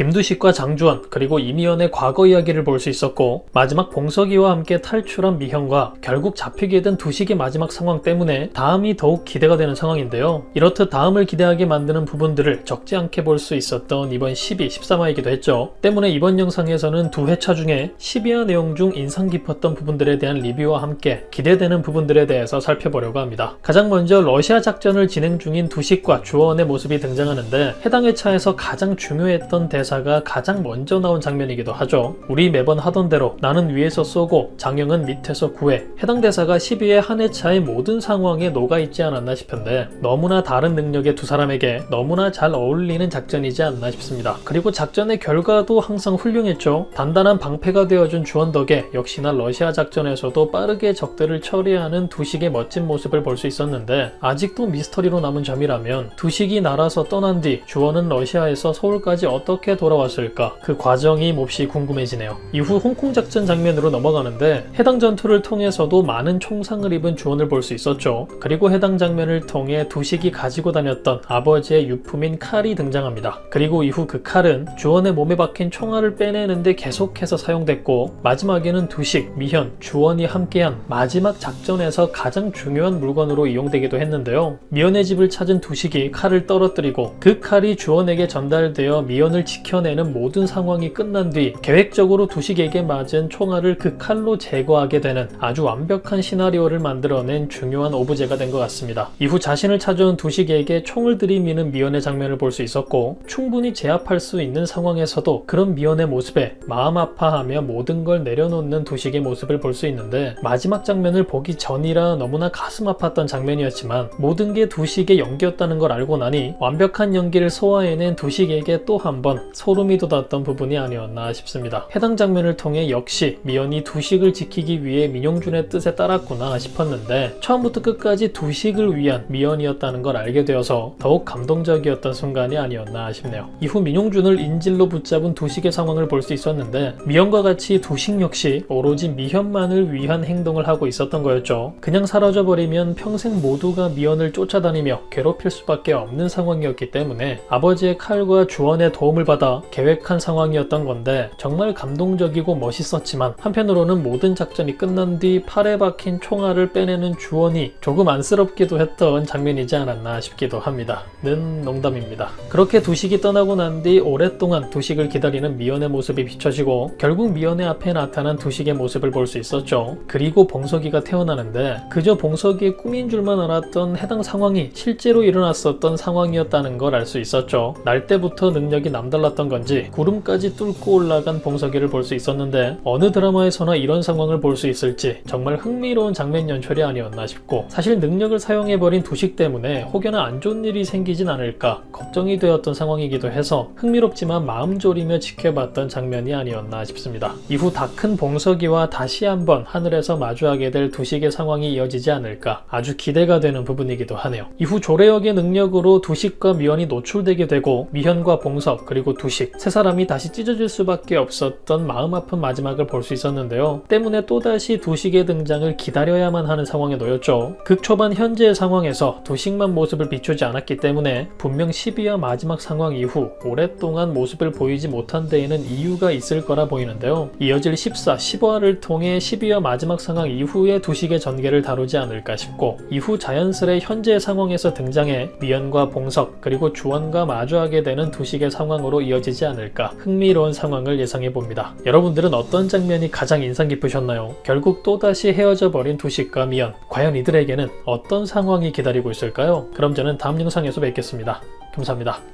김두식과 장주원 그리고 이미연의 과거 이야기를 볼 수 있었고, 마지막 봉석이와 함께 탈출한 미현과 결국 잡히게 된 두식의 마지막 상황 때문에 다음이 더욱 기대가 되는 상황인데요. 이렇듯 다음을 기대하게 만드는 부분들을 적지 않게 볼 수 있었던 이번 12, 13화이기도 했죠. 때문에 이번 영상에서는 두 회차 중에 12화 내용 중 인상 깊었던 부분들에 대한 리뷰와 함께 기대되는 부분들에 대해서 살펴보려고 합니다. 가장 먼저 러시아 작전을 진행 중인 두식과 주원의 모습이 등장하는데, 해당 회차에서 가장 중요했던 대사가 가장 먼저 나온 장면이기도 하죠. 우리 매번 하던 대로 나는 위에서 쏘고 장영은 밑에서 구해. 해당 대사가 12회 한 회차의 모든 상황에 녹아있지 않았나 싶은데, 너무나 다른 능력의 두 사람에게 너무나 잘 어울리는 작전이지 않나 싶습니다. 그리고 작전의 결과도 항상 훌륭했죠. 단단한 방패가 되어준 주원 덕에 역시나 러시아 작전에서도 빠르게 적들을 처리하는 두식의 멋진 모습을 볼 수 있었는데, 아직도 미스터리로 남은 점이라면 두식이 날아서 떠난 뒤 주원은 러시아에서 서울까지 어떻게 돌아왔을까, 그 과정이 몹시 궁금해지네요. 이후 홍콩 작전 장면으로 넘어가는데, 해당 전투를 통해서도 많은 총상을 입은 주원을 볼 수 있었죠. 그리고 해당 장면을 통해 두식이 가지고 다녔던 아버지의 유품인 칼이 등장합니다. 그리고 이후 그 칼은 주원의 몸에 박힌 총알을 빼내는데 계속해서 사용됐고, 마지막에는 두식, 미현, 주원이 함께한 마지막 작전에서 가장 중요한 물건으로 이용되기도 했는데요. 미연의 집을 찾은 두식이 칼을 떨어뜨리고 그 칼이 주원에게 전달되어 미연을 지켜내는 모든 상황이 끝난 뒤 계획적으로 두식에게 맞은 총알을 그 칼로 제거하게 되는 아주 완벽한 시나리오를 만들어낸 중요한 오브제가 된 것 같습니다. 이후 자신을 찾아온 두식에게 총을 들이미는 미연의 장면을 볼 수 있었고, 충분히 제압할 수 있는 상황에서도 그런 미연의 모습에 마음 아파하며 모든 걸 내려놓는 두식의 모습을 볼 수 있는데, 마지막 장면을 보기 전이라 너무나 가슴 아팠던 장면이었지만 모든 게 두식의 연기였다는 걸 알고 나니 완벽한 연기를 소화해낸 두식에게 또 한 번 소름이 돋았던 부분이 아니었나 싶습니다. 해당 장면을 통해 역시 미연이 두식을 지키기 위해 민용준의 뜻에 따랐구나 싶었는데, 처음부터 끝까지 두식을 위한 미연이었다는 걸 알게 되어서 더욱 감동적이었던 순간이 아니었나 싶네요. 이후 민용준을 인질로 붙잡은 두식의 상황을 볼 수 있었는데, 미연과 같이 두식 역시 오로지 미현만을 위한 행동을 하고 있었던 거였죠. 그냥 사라져버리면 평생 모두가 미연을 쫓아다니며 괴롭힐 수밖에 없는 상황이었기 때문에 아버지의 칼과 주원의 도움을 받아 계획한 상황이었던 건데, 정말 감동적이고 멋있었지만 한편으로는 모든 작전이 끝난 뒤 팔에 박힌 총알을 빼내는 주원이 조금 안쓰럽기도 했던 장면이지 않았나 싶기도 합니다. 는 농담입니다. 그렇게 두식이 떠나고 난 뒤 오랫동안 두식을 기다리는 미연의 모습이 비춰지고, 결국 미연의 앞에 나타난 두식의 모습을 볼 수 있었죠. 그리고 봉석이가 태어나는데, 그저 봉석이의 꿈인 줄만 알았던 해당 상황이 실제로 일어났었던 상황이었다는 걸 알 수 있었죠. 날 때부터 능력이 남달랐던 건지 구름까지 뚫고 올라간 봉석이를 볼 수 있었는데, 어느 드라마에서나 이런 상황을 볼 수 있을지 정말 흥미로운 장면 연출이 아니었나 싶고, 사실 능력을 사용해버린 두식 때문에 혹여나 안 좋은 일이 생기진 않을까 걱정이 되었던 상황이기도 해서 흥미롭지만 마음 졸이며 지켜봤던 장면이 아니었나 싶습니다. 이후 다 큰 봉석이와 다시 한번 하늘에서 마주하게 될 두식의 상황이 이어지지 않을까 아주 기대가 되는 부분이기도 하네요. 이후 조례역의 능력으로 두식과 미현이 노출되게 되고, 미현과 봉석 그리고 두식 세 사람이 다시 찢어질 수밖에 없었던 마음 아픈 마지막을 볼 수 있었는데요. 때문에 또다시 두식의 등장을 기다려야만 하는 상황에 놓였죠. 극 초반 현재의 상황에서 두식만 모습을 비추지 않았기 때문에 분명 12화 마지막 상황 이후 오랫동안 모습을 보이지 못한 데에는 이유가 있을 거라 보이는데요. 이어질 14, 15화를 통해 12화 마지막 상황 이후에 두식의 전개를 다루지 않을까 싶고, 이후 자연스레 현재의 상황에서 등장해 미연과 봉석 그리고 주원과 마주하게 되는 두식의 상황으로 이어지지 않을까 흥미로운 상황을 예상해봅니다. 여러분들은 어떤 장면이 가장 인상 깊으셨나요? 결국 또다시 헤어져 버린 두식과 미연, 과연 이들에게는 어떤 상황이 기다리고 있을까요? 그럼 저는 다음 영상에서 뵙겠습니다. 감사합니다.